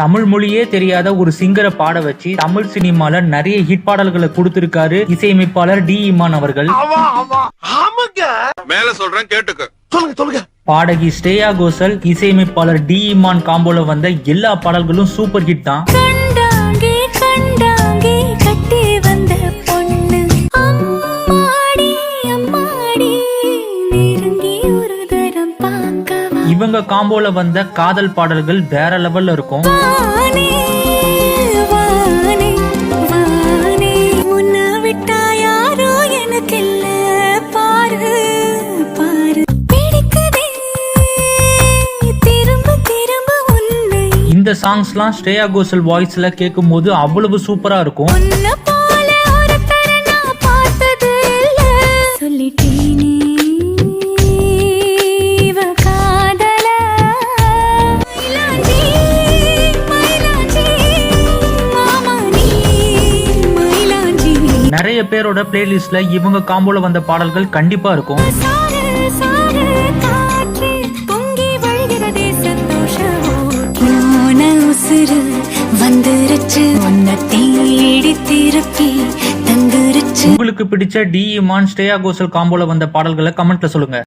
தமிழ் மொழியே தெரியாத ஒரு சிங்கரை பாட வச்சு தமிழ் சினிமால நிறைய ஹிட் பாடல்களை கொடுத்திருக்காரு இசையமைப்பாளர் டி இமான் அவர்கள். மேல சொல்றேன் கேட்டுக்க. சொல்லுங்க. பாடகி ஸ்ரேயா கோஷல் இசையமைப்பாளர் டி இமான் காம்போல வந்த எல்லா பாடல்களும் சூப்பர் ஹிட் தான். இவங்க காம்போல வந்த காதல் பாடல்கள் வேற லெவல்ல இருக்கும். இந்த சாங்ஸ்லாம் ஸ்ரேயா கோஷல் வாய்ஸ்ல கேட்கும் போது அவ்வளவு சூப்பரா இருக்கும். நிறைய பேரோட பிளேலிஸ்ட்ல இவங்க காம்போல வந்த பாடல்கள் கண்டிப்பா இருக்கும். உங்களுக்கு பிடிச்ச டி இமான் ஸ்ரேயா கோஷல் காம்போல வந்த பாடல்களை கமெண்ட்ல சொல்லுங்க.